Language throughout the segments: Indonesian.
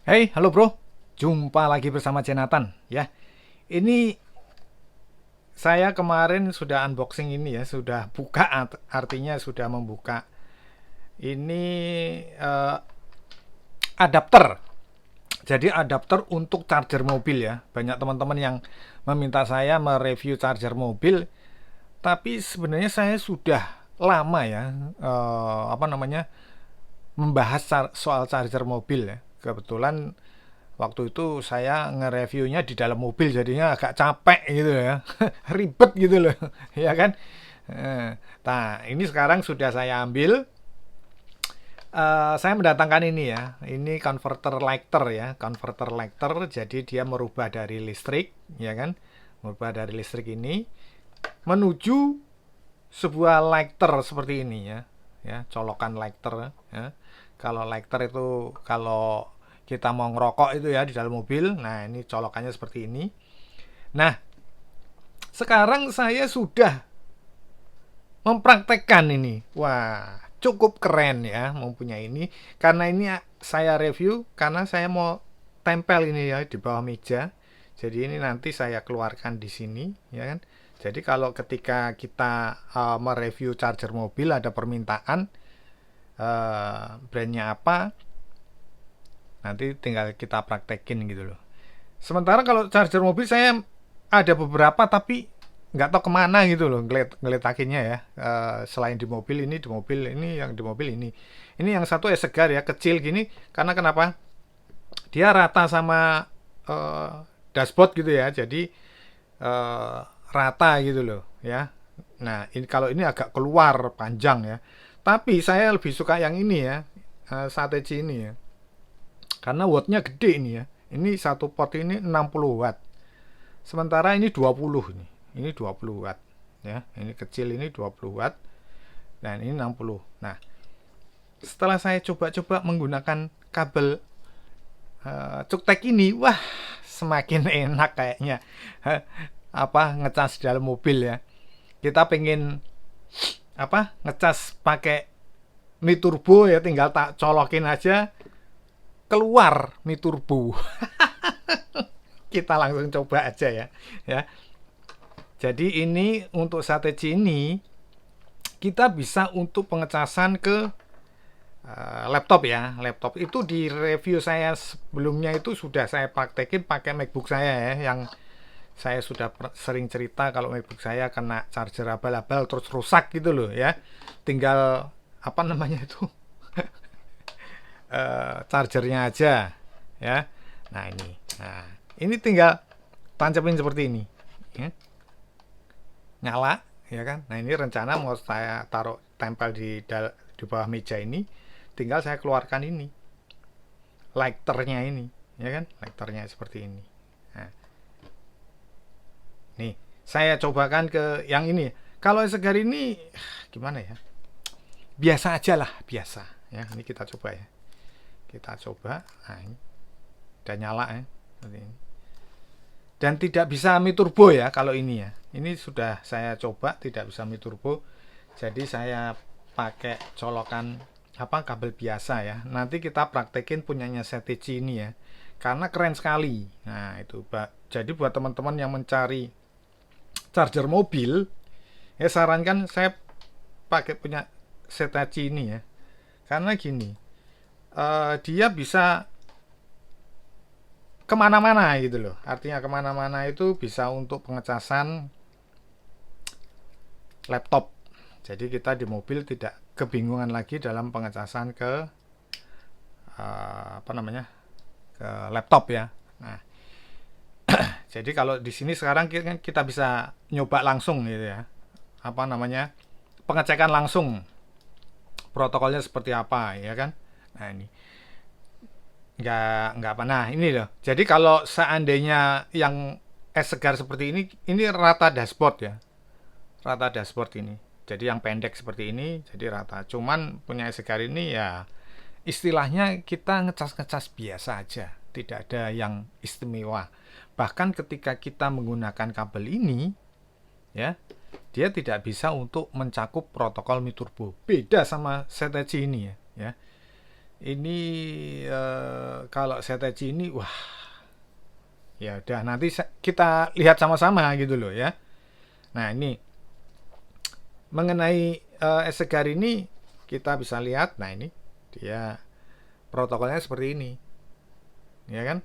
Hey, halo bro. Jumpa lagi bersama Jonathan ya. Ini saya kemarin sudah unboxing ini ya, sudah buka artinya sudah membuka ini eh, adapter. Jadi adapter untuk charger mobil ya. Banyak teman-teman yang meminta saya mereview charger mobil, tapi sebenarnya saya sudah lama ya apa namanya membahas soal charger mobil ya. Kebetulan waktu itu saya nge-reviewnya di dalam mobil jadinya agak capek gitu ya. Ribet gitu loh. Ya kan. Nah ini sekarang sudah saya ambil. Saya mendatangkan ini ya. Ini converter lighter ya. Converter lighter jadi dia merubah dari listrik ya kan. Merubah dari listrik ini menuju sebuah lighter seperti ini ya. Ya, colokan lighter ya. Kalau lighter itu kalau kita mau ngerokok itu ya di dalam mobil. Nah, ini colokannya seperti ini. Nah, sekarang saya sudah mempraktekkan ini. Wah, cukup keren ya mempunyai ini. Karena ini saya review karena saya mau tempel ini ya di bawah meja. Jadi ini nanti saya keluarkan di sini ya kan. Jadi kalau ketika kita mereview charger mobil ada permintaan brandnya apa, nanti tinggal kita praktekin gitu loh. Sementara kalau charger mobil saya ada beberapa tapi nggak tahu kemana gitu loh ngeletakinnya ya. Selain di mobil ini yang di mobil ini yang satu segar ya kecil gini karena kenapa dia rata sama dashboard gitu ya jadi rata gitu loh ya. Nah ini kalau ini agak keluar panjang ya tapi saya lebih suka yang ini ya, Satechi ini ya karena wattnya gede ini ya. Ini satu pot ini 60 watt. Sementara ini 20 nih. Ini 20 watt ya. Ini kecil ini 20 watt dan ini 60. Nah, setelah saya coba-coba menggunakan kabel cuktek ini, wah, semakin enak kayaknya. Apa ngecas di dalam mobil ya. Kita pengen apa? Ngecas pakai Mi Turbo ya tinggal tak colokin aja keluar Mi Turbo. Kita langsung coba aja ya. Ya. Jadi ini untuk strategi ini kita bisa untuk pengecasan ke laptop ya. Laptop itu di review saya sebelumnya itu sudah saya praktekin pakai MacBook saya ya yang saya sudah sering cerita kalau MacBook saya kena charger abal-abal terus rusak gitu loh ya. Tinggal apa namanya itu chargernya aja ya. Nah ini, nah ini tinggal tancapin seperti ini, ya. Nyala ya kan. Nah ini rencana mau saya taruh tempel di bawah meja ini, tinggal saya keluarkan ini lighternya ini ya kan, lighternya seperti ini. Nah, nih saya cobakan ke yang ini. Kalau segar ini gimana ya, biasa aja lah biasa ya. Ini kita coba ya, kita coba. Nah ini udah nyala ya seperti ini. Dan tidak bisa Mi Turbo ya kalau ini ya. Ini sudah saya coba tidak bisa Mi Turbo. Jadi saya pakai colokan apa kabel biasa ya. Nanti kita praktekin punyanya Satechi ini ya. Karena keren sekali. Nah, itu jadi buat teman-teman yang mencari charger mobil, ya sarankan saya pakai punya Satechi ini ya. Karena gini, dia bisa kemana-mana gitu loh. Artinya kemana-mana itu bisa untuk pengecasan laptop. Jadi kita di mobil tidak kebingungan lagi dalam pengecasan ke apa namanya ke laptop ya. Nah, jadi kalau di sini sekarang kita bisa nyoba langsung gitu ya. Apa namanya pengecekan langsung protokolnya seperti apa ya kan. Nah ini nggak apa. Nah ini loh. Jadi kalau seandainya yang es segar seperti ini rata dashboard ya, rata dashboard ini. Jadi yang pendek seperti ini jadi rata. Cuman punya es segar ini ya istilahnya kita ngecas-ngecas biasa aja, tidak ada yang istimewa. Bahkan ketika kita menggunakan kabel ini ya, dia tidak bisa untuk mencakup protokol Mi Turbo. Beda sama Satechi ini ya. Ini kalau Seteci ini, wah, ya udah nanti kita lihat sama-sama gitu loh ya. Nah ini mengenai Segar ini kita bisa lihat, nah ini dia protokolnya seperti ini, ya kan?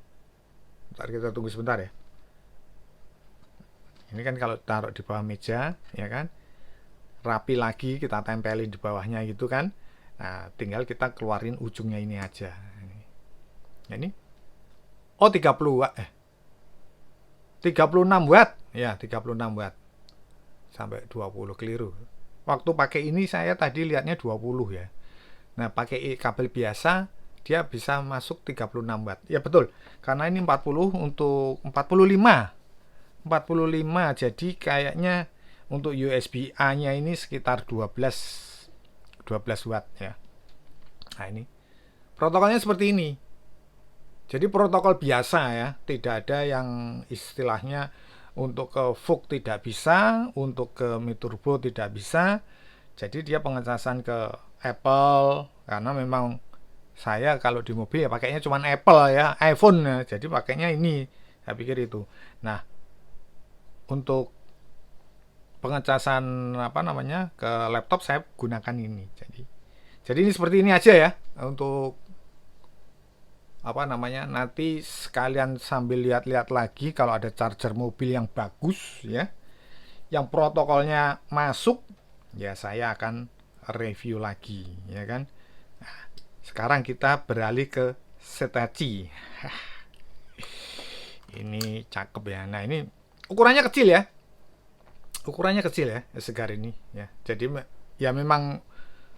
Bentar kita tunggu sebentar ya. Ini kan kalau taruh di bawah meja, ya kan? Rapi lagi kita tempelin di bawahnya gitu kan. Nah, tinggal kita keluarin ujungnya ini aja. Nah, ini oh 30 watt 36 watt. Ya, 36 watt. Sampai 20 keliru. Waktu pakai ini saya tadi lihatnya 20 ya. Nah, pakai kabel biasa dia bisa masuk 36 watt. Ya betul. Karena ini 40 untuk 45. 45 jadi kayaknya untuk USB A-nya ini sekitar 12 watt ya. Nah, ini protokolnya seperti ini. Jadi protokol biasa ya, tidak ada yang istilahnya untuk ke VOOC tidak bisa, untuk ke Mi Turbo tidak bisa. Jadi dia pengecasan ke Apple karena memang saya kalau di mobil ya pakainya cuma Apple ya, iPhone ya. Jadi pakainya ini. Saya pikir itu. Nah, untuk pengecasan apa namanya ke laptop saya gunakan ini. Jadi ini seperti ini aja ya untuk apa namanya nanti sekalian sambil lihat-lihat lagi kalau ada charger mobil yang bagus ya yang protokolnya masuk ya saya akan review lagi ya kan. Nah, sekarang kita beralih ke Seteci. Ini cakep ya. Nah ini ukurannya kecil ya, ukurannya kecil ya Segar ini ya. Jadi ya memang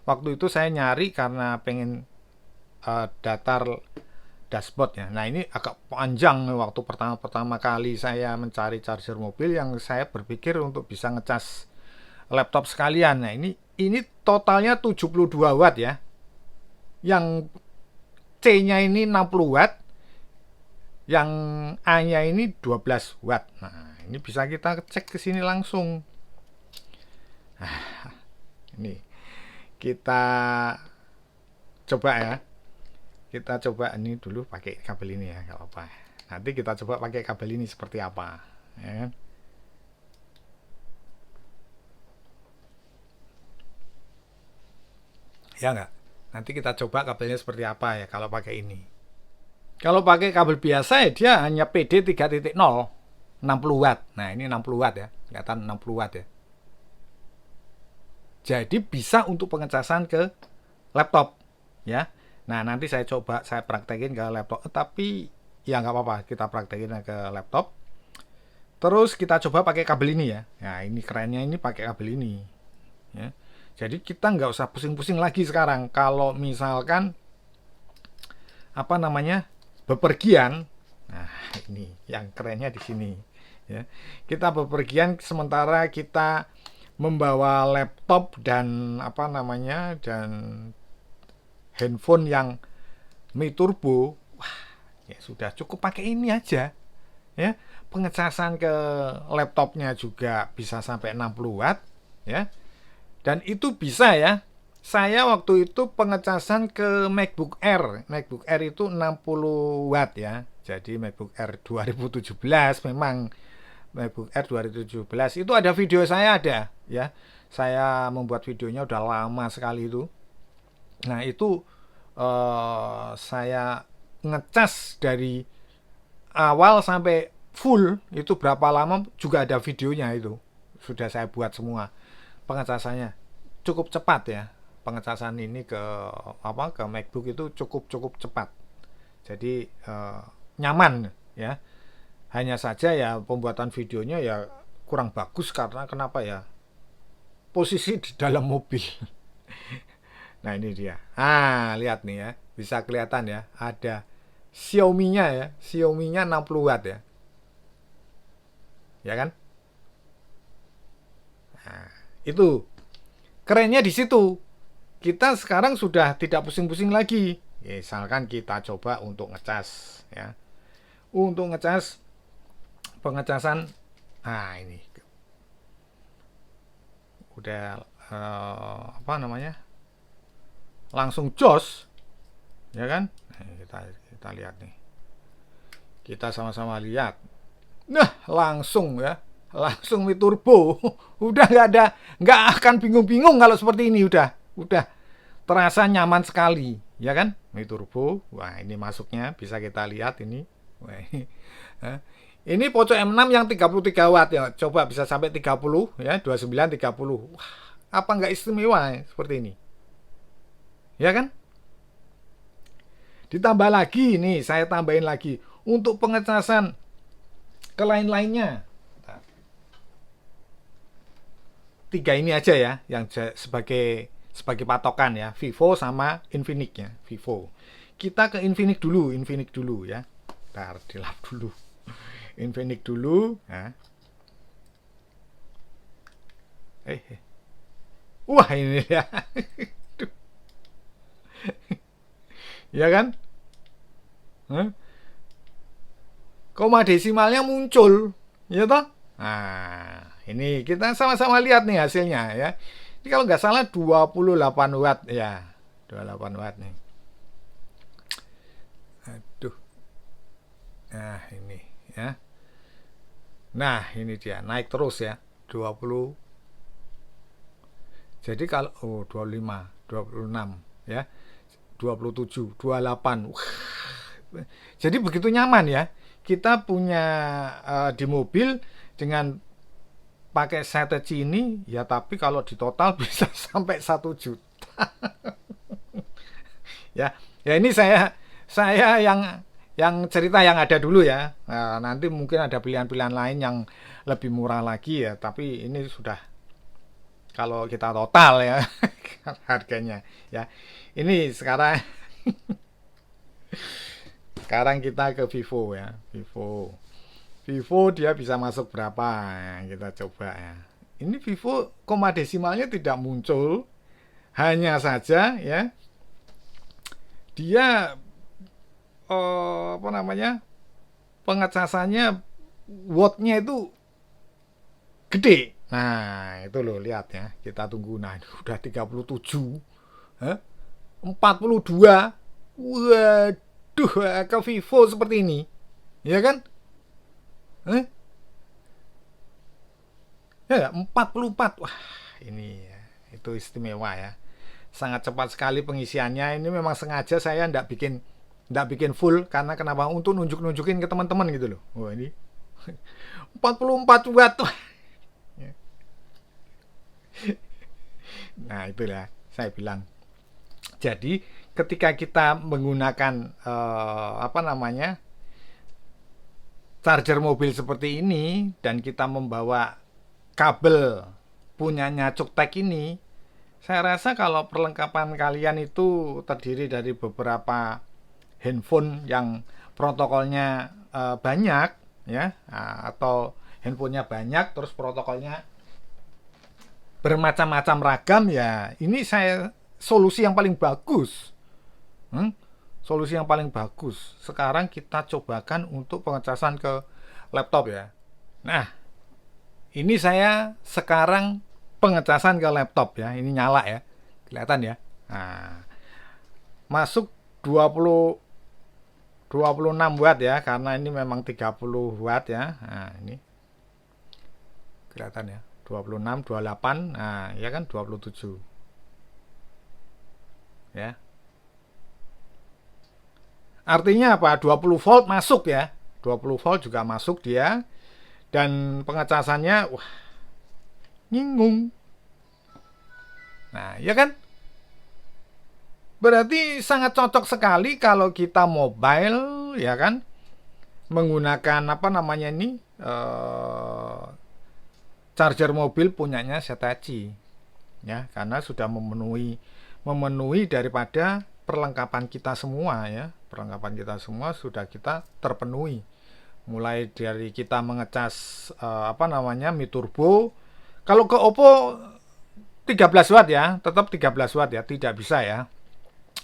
waktu itu saya nyari karena pengen datar dashboard ya. Nah ini agak panjang waktu pertama kali saya mencari charger mobil yang saya berpikir untuk bisa ngecas laptop sekalian. Nah ini totalnya 72 watt ya. Yang C-nya ini 60 watt, yang A-nya ini 12 watt. Nah ini bisa kita cek ke sini langsung. Nah, ini kita coba ya. Kita coba ini dulu pakai kabel ini ya, nggak apa-apa. Nanti kita coba pakai kabel ini seperti apa, ya kan? Ya nggak? Nanti kita coba kabelnya seperti apa ya kalau pakai ini. Kalau pakai kabel biasa ya dia hanya PD 3.0 60 watt. Nah ini 60 watt ya, kelihatan 60 watt ya. Jadi bisa untuk pengecasan ke laptop, ya. Nah nanti saya coba saya praktekin ke laptop, tapi ya nggak apa-apa kita praktekin ke laptop. Terus kita coba pakai kabel ini ya. Nah ini kerennya ini pakai kabel ini, ya. Jadi kita nggak usah pusing-pusing lagi sekarang. Kalau misalkan apa namanya bepergian, nah ini yang kerennya di sini, ya. Kita bepergian sementara kita membawa laptop dan apa namanya dan handphone yang Mi Turbo, wah ya sudah cukup pakai ini aja ya. Pengecasan ke laptopnya juga bisa sampai 60 watt ya. Dan itu bisa ya. Saya waktu itu pengecasan ke MacBook Air. MacBook Air itu 60 watt ya. Jadi MacBook Air 2017 memang MacBook Air 2017 itu ada video saya ada ya. Saya membuat videonya udah lama sekali itu. Nah, itu saya ngecas dari awal sampai full itu berapa lama juga ada videonya itu. Sudah saya buat semua pengecasannya. Cukup cepat ya. Pengecasan ini ke apa ke MacBook itu cukup cepat. Jadi nyaman ya. Hanya saja ya pembuatan videonya ya kurang bagus karena kenapa ya? Posisi di dalam mobil. Nah ini dia. Ah lihat nih ya, bisa kelihatan ya. Ada Xiaomi-nya ya, Xiaomi-nya 60 watt ya, ya kan? Nah, itu kerennya di situ. Kita sekarang sudah tidak pusing-pusing lagi. Misalkan kita coba untuk ngecas ya. Untuk ngecas pengecasan, nah ini udah apa namanya? Langsung jos ya kan? Nah, kita lihat nih, kita sama-sama lihat. Nah, langsung ya, langsung Mi Turbo. Udah nggak akan bingung-bingung kalau seperti ini. Udah terasa nyaman sekali, ya kan? Mi Turbo. Wah, ini masuknya bisa kita lihat ini. Wah, ini Poco M6 yang 33 watt ya. Coba bisa sampai 30 ya, 29 30. Wah, apa nggak istimewa ya, seperti ini? Ya kan? Ditambah lagi nih, saya tambahin lagi untuk pengecasan ke lain-lainnya. Tiga ini aja ya yang sebagai patokan ya, Vivo sama Infinix ya, Vivo. Kita ke Infinix dulu ya. Ntar dilap dulu. Infinix dulu ya. Wah, ini ya. Ya kan? Huh? Koma desimalnya muncul, ya toh? Nah, ini kita sama-sama lihat nih hasilnya ya. Ini kalau nggak salah 28 watt ya. 28 watt nih. Aduh. Nah, ini ya. Nah, ini dia naik terus ya. 20. Jadi kalau 25, 26 ya. 27, 28. Wah. Jadi begitu nyaman ya. Kita punya di mobil dengan pakai strategi ini ya, tapi kalau di total bisa sampai 1 juta. Ya, ya ini saya yang cerita yang ada dulu ya. Nah, nanti mungkin ada pilihan-pilihan lain yang lebih murah lagi ya, tapi ini sudah kalau kita total ya harganya ya. Ini sekarang kita ke Vivo ya. Vivo dia bisa masuk berapa ya, kita coba ya. Ini Vivo koma desimalnya tidak muncul, hanya saja ya dia apa namanya, pengecasannya wattnya itu gede. Nah itu loh, lihat ya, kita tunggu. Nah udah 37, 42. Waduh, ke Vivo seperti ini, ya kan? Eh? Ya 44. Wah, ini ya, itu istimewa ya. Sangat cepat sekali pengisiannya. Ini memang sengaja saya ndak bikin full, karena kenapa? Untuk nunjukin ke teman-teman gitu loh. Wah, ini 44 watt. Nah, itulah saya bilang. Jadi, ketika kita menggunakan apa namanya? Charger mobil seperti ini dan kita membawa kabel punyanya Cuktek ini, saya rasa kalau perlengkapan kalian itu terdiri dari beberapa handphone yang protokolnya banyak ya, atau handphonenya banyak terus protokolnya bermacam-macam ragam ya, ini solusi yang paling bagus. Solusi yang paling bagus. Sekarang kita cobakan untuk pengecasan ke laptop ya. Nah, ini saya sekarang pengecasan ke laptop ya. Ini nyala ya. Kelihatan ya. Nah, masuk 26 watt ya, karena ini memang 30 watt ya. Nah, ini kelihatan ya. 26, 28. Nah, ya kan 27. Ya. Artinya apa? 20 volt masuk ya. 20 volt juga masuk dia. Dan pengecasannya wah, nyinggung. Nah, ya kan? Berarti sangat cocok sekali kalau kita mobile, ya kan? Menggunakan apa namanya ini? Charger mobil punyanya Hitachi. Ya, karena sudah memenuhi daripada perlengkapan kita semua ya. Perlengkapan kita semua sudah kita terpenuhi. Mulai dari kita mengecas apa namanya, Mi Turbo. Kalau ke Oppo 13 watt ya, tetap 13 watt ya, tidak bisa ya.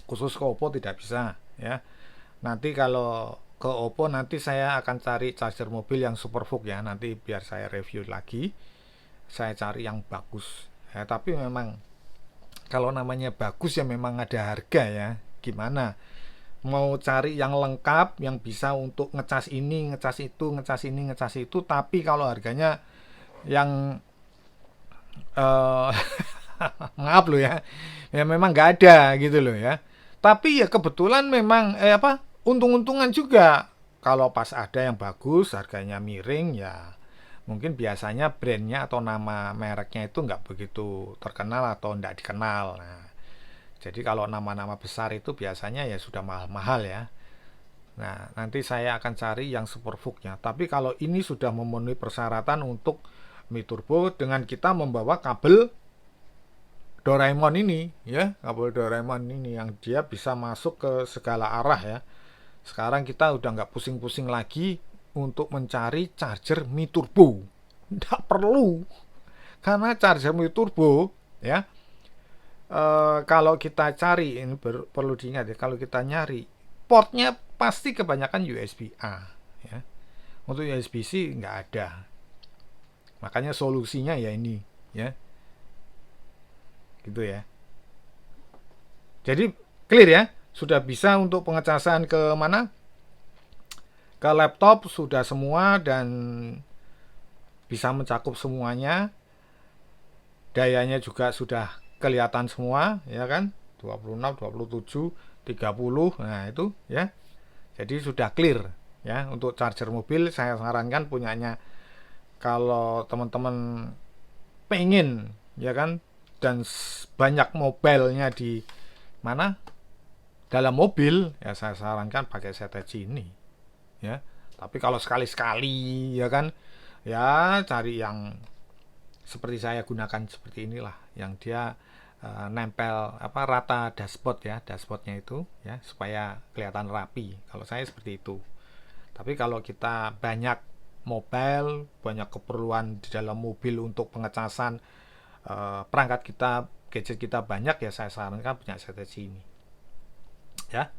Khusus ke Oppo tidak bisa ya. Nanti kalau ke Oppo nanti saya akan cari charger mobil yang Superfook ya, nanti biar saya review lagi. Saya cari yang bagus ya, tapi memang kalau namanya bagus ya memang ada harga ya. Gimana? mau cari yang lengkap yang bisa untuk ngecas ini, ngecas itu, ngecas ini, ngecas itu, tapi kalau harganya yang eh maaf loh ya, ya memang nggak ada gitu loh ya. Tapi ya kebetulan memang untung-untungan juga kalau pas ada yang bagus harganya miring ya, mungkin biasanya brandnya atau nama mereknya itu nggak begitu terkenal atau nggak dikenal. Nah, jadi kalau nama-nama besar itu biasanya ya sudah mahal-mahal ya. Nah, nanti saya akan cari yang superfooknya. Tapi kalau ini sudah memenuhi persyaratan untuk Mi Turbo dengan kita membawa kabel Doraemon ini, ya, kabel Doraemon ini yang dia bisa masuk ke segala arah ya. Sekarang kita udah nggak pusing-pusing lagi untuk mencari charger Mi Turbo. Nggak perlu, karena charger Mi Turbo ya, kalau kita cari ini perlu diingat ya, kalau kita nyari portnya pasti kebanyakan USB A ya. Untuk USB C nggak ada. Makanya solusinya ya ini ya, gitu ya. Jadi clear ya, sudah bisa untuk pengecasan ke mana? Ke laptop sudah semua dan bisa mencakup semuanya. Dayanya juga sudah kelihatan semua ya kan? 26, 27, 30. Nah, itu ya. Jadi sudah clear ya. Untuk charger mobil saya sarankan punyanya, kalau teman-teman pengen ya kan, dan banyak mobilenya di mana dalam mobil ya, saya sarankan pakai Setachi ini ya. Tapi kalau sekali-sekali ya kan, ya cari yang seperti saya gunakan seperti inilah, yang dia nempel rata dashboard ya, dashboardnya itu ya, supaya kelihatan rapi. Kalau saya seperti itu. Tapi kalau kita banyak mobile, banyak keperluan di dalam mobil untuk pengecasan, perangkat kita, gadget kita banyak ya, saya sarankan punya Setachi ini ya.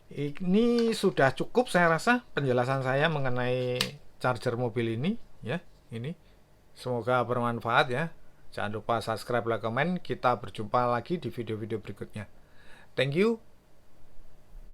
Ini sudah cukup saya rasa penjelasan saya mengenai charger mobil ini ya. Ini semoga bermanfaat ya. Jangan lupa subscribe, like, komen. Kita berjumpa lagi di video-video berikutnya. Thank you.